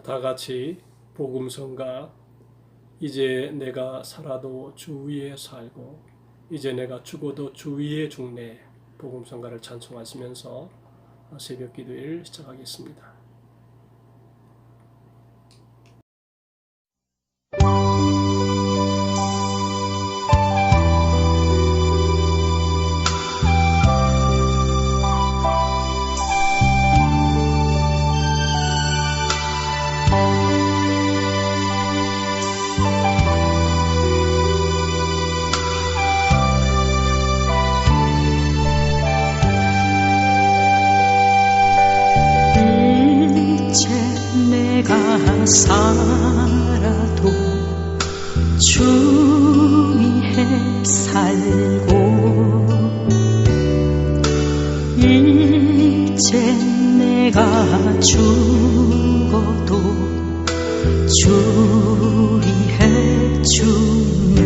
다 같이 복음성가 이제 내가 살아도 주 위에 살고 이제 내가 죽어도 주 위에 죽네 복음성가를 찬송하시면서 새벽 기도를 시작하겠습니다. 살아도 주 위에 살고 이제 내가 죽어도 주 위에 죽네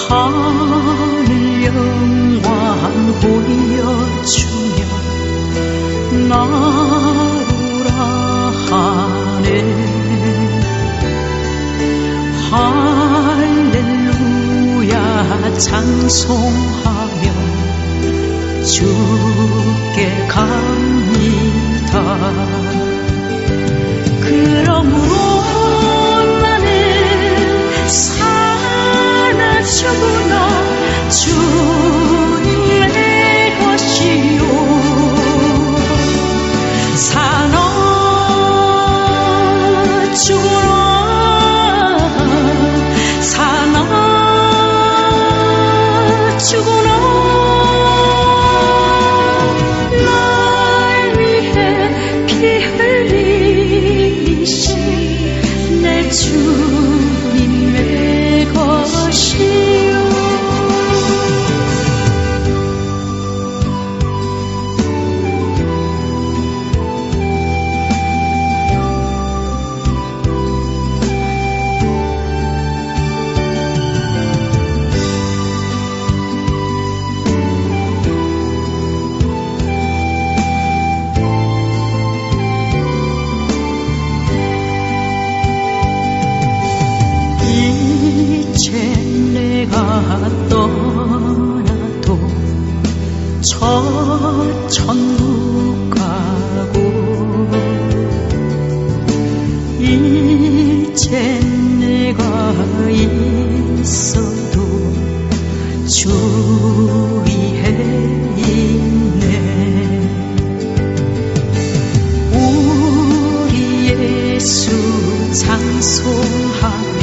하늘 영광 보여주며 나루라 하네 할렐루야 찬송하며 주께 갑니다. 그러므로 나는 사나 죽으나 주님의 것이요 사나 죽으나 사나 죽으나 날 위해 피 흘리신 내 주님의 것이요 이제 내가 떠나도 저 천국 가고 이제 내가 있어도 주 위에 있네 우리 예수 찬송하며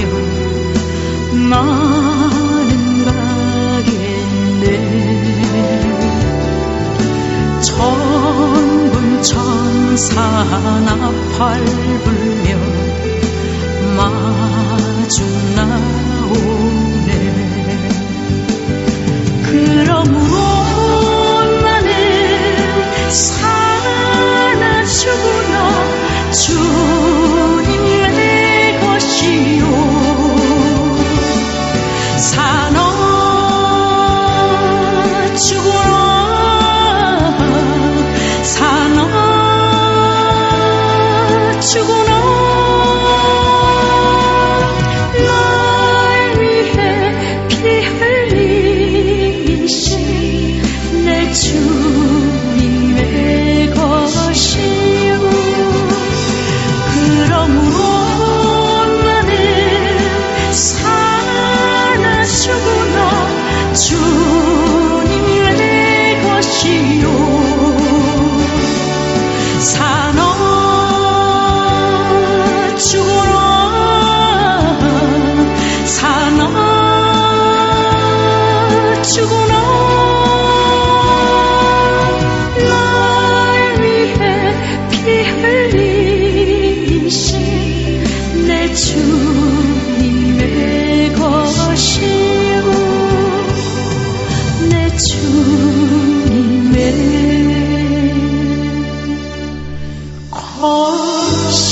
나는 가겠네 천군 천사 나팔 불며 마주 나오네 그러므로 나는 사나 죽으나 주님의 것이요 사나 죽으나 사나 죽으나 날 위해 피 흘리신 내 주님의 것이요 그러므로 나는 사나 죽으나 주님의 것이요 사나 죽으나 사나 죽으나 날 위해 피 흘리신 내 주님의 것이요 내 주님의 것이요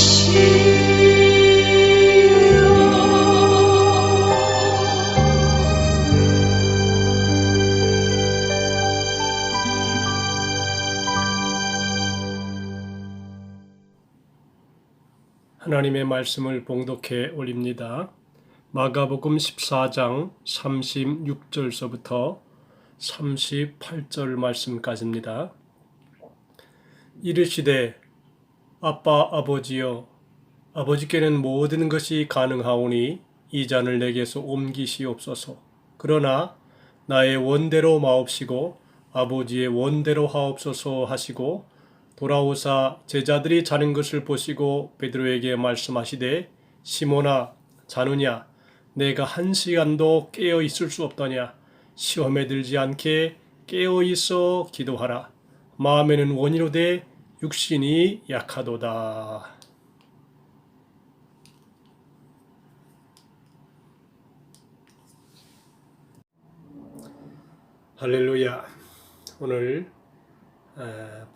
하나님의 말씀을 봉독해 올립니다. 마가복음 14장 36절서부터 38절 말씀까지입니다. 이르시되 아빠 아버지여 아버지께는 모든 것이 가능하오니 이 잔을 내게서 옮기시옵소서. 그러나 나의 원대로 마옵시고 아버지의 원대로 하옵소서 하시고 돌아오사 제자들이 자는 것을 보시고 베드로에게 말씀하시되 시몬아 자느냐 내가 1시간도 깨어 있을 수 없더냐 시험에 들지 않게 깨어 있어 기도하라 마음에는 원이로되 육신이 약하도다. 할렐루야. 오늘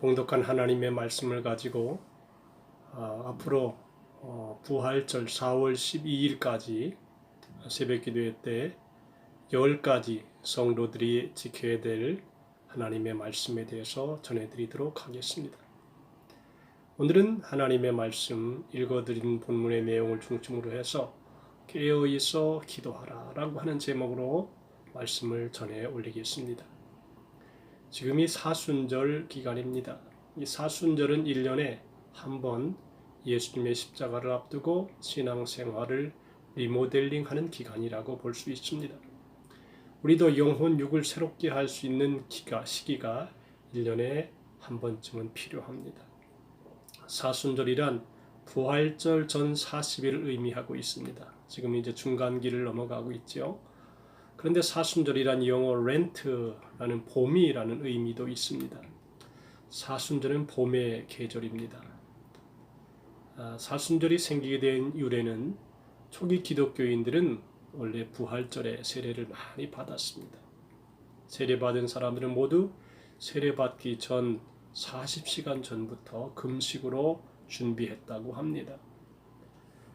봉독한 하나님의 말씀을 가지고 앞으로 부활절 4월 12일까지 새벽 기도회 때 10가지 성도들이 지켜야 될 하나님의 말씀에 대해서 전해드리도록 하겠습니다. 오늘은 하나님의 말씀 읽어드린 본문의 내용을 중심으로 해서 깨어있어 기도하라 라고 하는 제목으로 말씀을 전해 올리겠습니다. 지금이 사순절 기간입니다. 이 사순절은 1년에 한 번 예수님의 십자가를 앞두고 신앙생활을 리모델링하는 기간이라고 볼 수 있습니다. 우리도 영혼 육을 새롭게 할 수 있는 시기가 1년에 한 번쯤은 필요합니다. 사순절이란 부활절 전 40일을 의미하고 있습니다. 지금 이제 중간기를 넘어가고 있죠. 그런데 사순절이란 영어 렌트라는 봄이라는 의미도 있습니다. 사순절은 봄의 계절입니다. 사순절이 생기게 된 유래는 초기 기독교인들은 원래 부활절에 세례를 많이 받았습니다. 세례받은 사람들은 모두 세례받기 전 40시간 전부터 금식으로 준비했다고 합니다.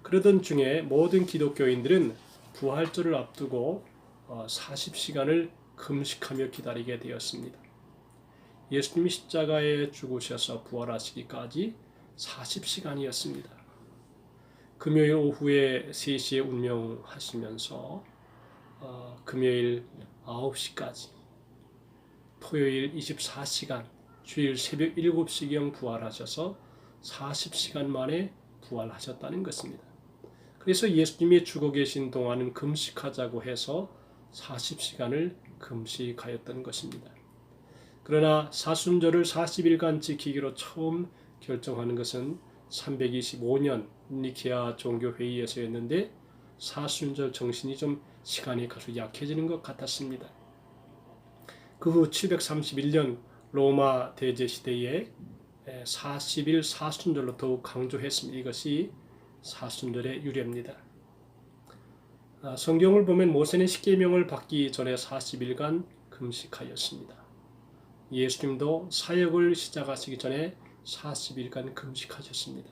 그러던 중에 모든 기독교인들은 부활절을 앞두고 40시간을 금식하며 기다리게 되었습니다. 예수님이 십자가에 죽으셔서 부활하시기까지 40시간이었습니다. 금요일 오후에 3시에 운명하시면서 금요일 9시까지 토요일 24시간 주일 새벽 7시경 부활하셔서 40시간 만에 부활하셨다는 것입니다. 그래서 예수님이 죽어 계신 동안은 금식하자고 해서 40시간을 금식하였던 것입니다. 그러나 사순절을 40일간 지키기로 처음 결정하는 것은 325년 니케아 종교회의에서였는데 사순절 정신이 좀 시간이 갈수록 약해지는 것 같았습니다. 그 후 731년 로마 대제 시대에 40일 사순절로 더욱 강조했습니다. 이것이 사순절의 유래입니다. 성경을 보면 모세는 십계명을 받기 전에 40일간 금식하였습니다. 예수님도 사역을 시작하시기 전에 40일간 금식하셨습니다.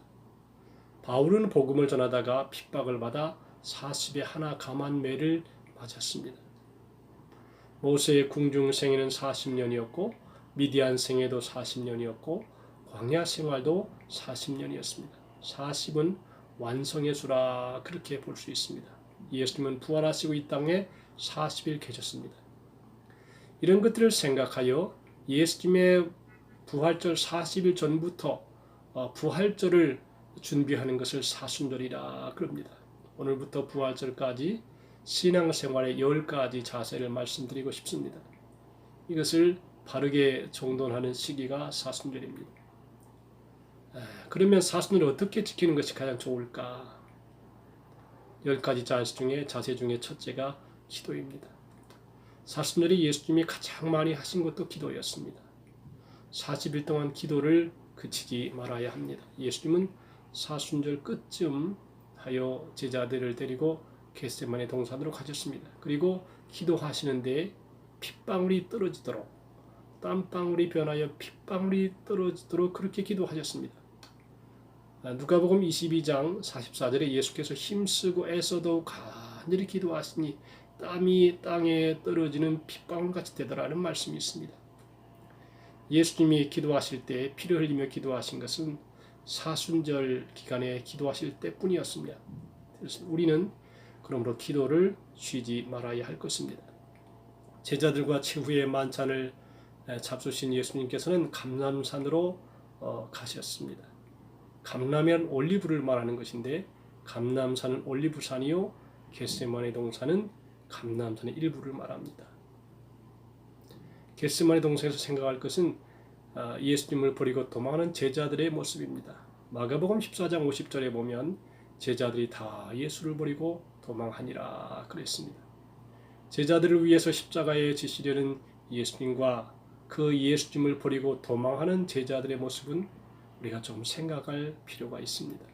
바울은 복음을 전하다가 핍박을 받아 40에 하나 감한매를 맞았습니다. 모세의 궁중 생애는 40년이었고 미디안 생애도 40년이었고 광야 생활도 40년이었습니다. 40은 완성의 수라 그렇게 볼 수 있습니다. 예수님은 부활하시고 이 땅에 40일 계셨습니다. 이런 것들을 생각하여 예수님의 부활절 40일 전부터 부활절을 준비하는 것을 사순절이라 그럽니다. 오늘부터 부활절까지 신앙생활의 10가지 자세를 말씀드리고 싶습니다. 이것을 바르게 정돈하는 시기가 사순절입니다. 그러면 사순절을 어떻게 지키는 것이 가장 좋을까? 10가지 자세 중에 첫째가 기도입니다. 사순절이 예수님이 가장 많이 하신 것도 기도였습니다. 40일 동안 기도를 그치지 말아야 합니다. 예수님은 사순절 끝쯤 하여 제자들을 데리고 겟세마네 동산으로 가셨습니다. 그리고 기도하시는데 핏방울이 떨어지도록 땀방울이 변하여 핏방울이 떨어지도록 그렇게 기도하셨습니다. 누가복음 22장 44절에 예수께서 힘쓰고 애써도 간절히 기도하시니 땀이 땅에 떨어지는 핏방울같이 되더라는 말씀이 있습니다. 예수님이 기도하실 때 피를 흘리며 기도하신 것은 사순절 기간에 기도하실 때뿐이었습니다. 그래서 우리는 그러므로 기도를 쉬지 말아야 할 것입니다. 제자들과 최후의 만찬을 잡수신 예수님께서는 감람산으로 가셨습니다. 감람이란 올리브를 말하는 것인데 감람산은 올리브산이요 겟세마네 동산은 감람산의 일부를 말합니다. 겟세마네 동산에서 생각할 것은 예수님을 버리고 도망하는 제자들의 모습입니다. 마가복음 14장 50절에 보면 제자들이 다 예수를 버리고 도망하니라 그랬습니다. 제자들을 위해서 십자가에 지시려는 예수님과 그 예수님을 버리고 도망하는 제자들의 모습은 우리가 좀 생각할 필요가 있습니다.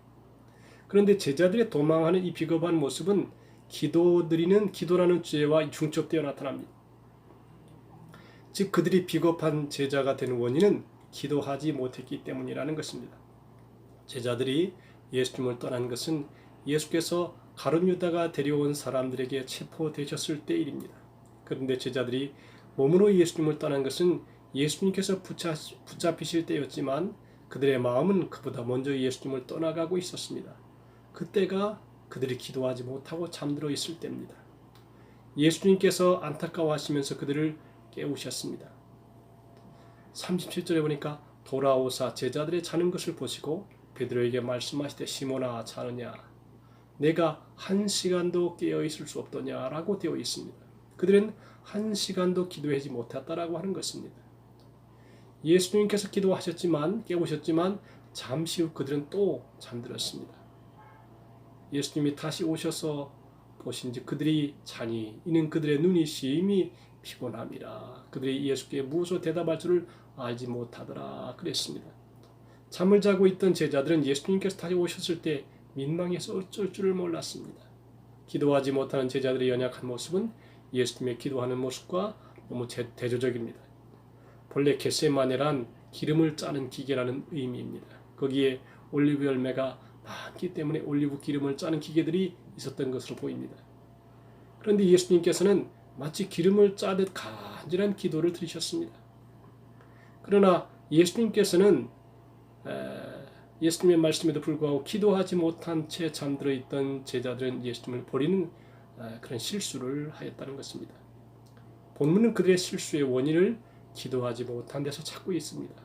그런데 제자들의 도망하는 이 비겁한 모습은 기도드리는 기도라는 주제와 중첩되어 나타납니다. 즉 그들이 비겁한 제자가 되는 원인은 기도하지 못했기 때문이라는 것입니다. 제자들이 예수님을 떠난 것은 예수께서 가룟 유다가 데려온 사람들에게 체포되셨을 때 일입니다. 그런데 제자들이 몸으로 예수님을 떠난 것은 예수님께서 붙잡히실 때였지만 그들의 마음은 그보다 먼저 예수님을 떠나가고 있었습니다. 그때가 그들이 기도하지 못하고 잠들어 있을 때입니다. 예수님께서 안타까워하시면서 그들을 깨우셨습니다. 37절에 보니까 돌아오사 제자들의 자는 것을 보시고 베드로에게 말씀하시되 시몬아 자느냐 내가 1시간도 깨어 있을 수 없더냐라고 되어 있습니다. 그들은 1시간도 기도하지 못했다라고 하는 것입니다. 예수님께서 기도하셨지만 깨우셨지만 잠시 후 그들은 또 잠들었습니다. 예수님이 다시 오셔서 보신지 그들이 자니 이는 그들의 눈이 심히 피곤함이라. 그들이 예수께 무엇으로 대답할 줄을 알지 못하더라 그랬습니다. 잠을 자고 있던 제자들은 예수님께서 다시 오셨을 때 민망해서 어쩔 줄을 몰랐습니다. 기도하지 못하는 제자들의 연약한 모습은 예수님의 기도하는 모습과 너무 대조적입니다. 본래 겟세마네란 기름을 짜는 기계라는 의미입니다. 거기에 올리브 열매가 많기 때문에 올리브 기름을 짜는 기계들이 있었던 것으로 보입니다. 그런데 예수님께서는 마치 기름을 짜듯 간절한 기도를 드리셨습니다. 그러나 예수님께서는 예수님의 말씀에도 불구하고 기도하지 못한 채 잠들어 있던 제자들은 예수님을 버리는 그런 실수를 하였다는 것입니다. 본문은 그들의 실수의 원인을 기도하지 못한 데서 찾고 있습니다.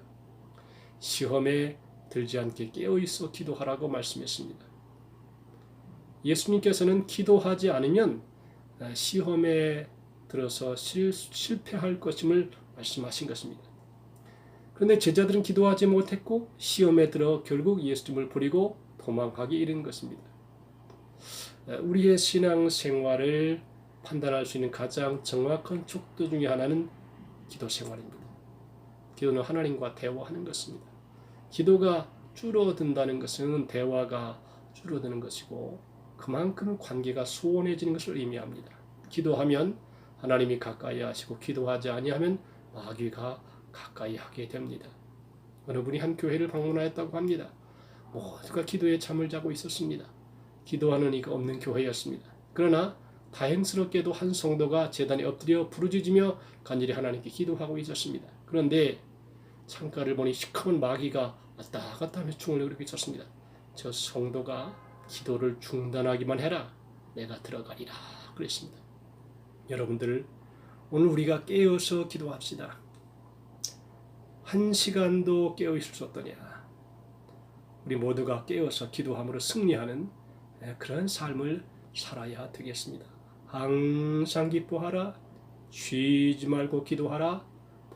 시험에 들지 않게 깨어있어 기도하라고 말씀했습니다. 예수님께서는 기도하지 않으면 시험에 들어서 실패할 것임을 말씀하신 것입니다. 그런데 제자들은 기도하지 못했고 시험에 들어 결국 예수님을 버리고 도망가기 이른 것입니다. 우리의 신앙생활을 판단할 수 있는 가장 정확한 촉도 중에 하나는 기도 생활입니다. 기도는 하나님과 대화하는 것입니다. 기도가 줄어든다는 것은 대화가 줄어드는 것이고 그만큼 관계가 소원해지는 것을 의미합니다. 기도하면 하나님이 가까이 하시고 기도하지 아니하면 마귀가 가까이 하게 됩니다. 어느 분이 한 교회를 방문하였다고 합니다. 모두가 기도에 잠을 자고 있었습니다. 기도하는 이가 없는 교회였습니다. 그러나 다행스럽게도 한 성도가 제단에 엎드려 부르짖으며 간절히 하나님께 기도하고 있었습니다. 그런데 창가를 보니 시커먼 마귀가 왔다 갔다 하며 충을 내고 있었습니다. 저 성도가 기도를 중단하기만 해라. 내가 들어가리라. 그랬습니다. 여러분들 오늘 우리가 깨어서 기도합시다. 1시간도 깨어있을 수 없더냐. 우리 모두가 깨어서 기도함으로 승리하는 그런 삶을 살아야 되겠습니다. 항상 기뻐하라. 쉬지 말고 기도하라.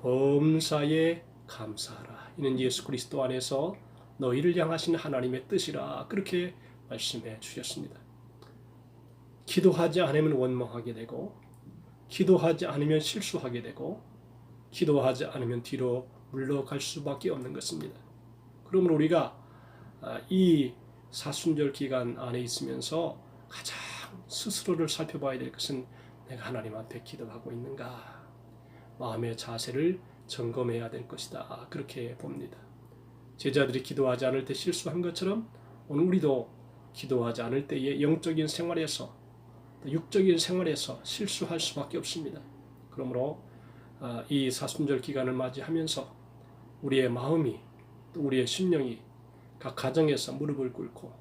범사에 감사하라. 이는 예수 그리스도 안에서 너희를 향하신 하나님의 뜻이라. 그렇게 말씀해 주셨습니다. 기도하지 않으면 원망하게 되고 기도하지 않으면 실수하게 되고 기도하지 않으면 뒤로 물러갈 수밖에 없는 것입니다. 그러므로 우리가 이 사순절 기간 안에 있으면서 가장 스스로를 살펴봐야 될 것은 내가 하나님 앞에 기도하고 있는가, 마음의 자세를 점검해야 될 것이다. 그렇게 봅니다. 제자들이 기도하지 않을 때 실수한 것처럼 오늘 우리도 기도하지 않을 때의 영적인 생활에서 육적인 생활에서 실수할 수밖에 없습니다. 그러므로 이 사순절 기간을 맞이하면서 우리의 마음이 또 우리의 심령이 각 가정에서 무릎을 꿇고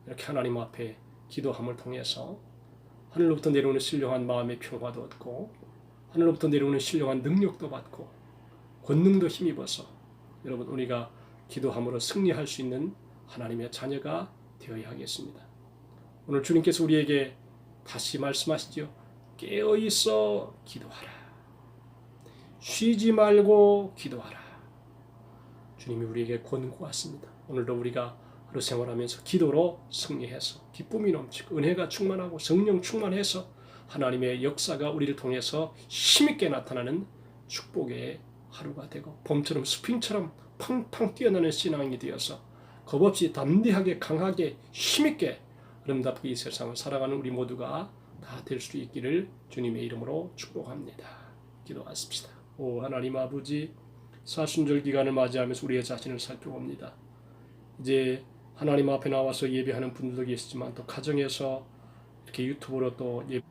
이렇게 하나님 앞에 기도함을 통해서 하늘로부터 내려오는 신령한 마음의 평화도 얻고 하늘로부터 내려오는 신령한 능력도 받고 권능도 힘입어서 여러분 우리가 기도함으로 승리할 수 있는 하나님의 자녀가 되어야 하겠습니다. 오늘 주님께서 우리에게 다시 말씀하시죠. 깨어있어 기도하라. 쉬지 말고 기도하라. 주님이 우리에게 권고하십니다. 오늘도 우리가 하루 생활하면서 기도로 승리해서 기쁨이 넘치고 은혜가 충만하고 성령 충만해서 하나님의 역사가 우리를 통해서 힘있게 나타나는 축복의 하루가 되고 봄처럼 스프링처럼 팡팡 뛰어나는 신앙이 되어서 겁없이 담대하게 강하게 힘있게 아름답게 이 세상을 살아가는 우리 모두가 다 될 수 있기를 주님의 이름으로 축복합니다. 기도하십시다. 오 하나님 아버지, 사순절 기간을 맞이하면서 우리의 자신을 살펴봅니다. 이제 하나님 앞에 나와서 예배하는 분들도 계시지만 또 가정에서 이렇게 유튜브로 또 예배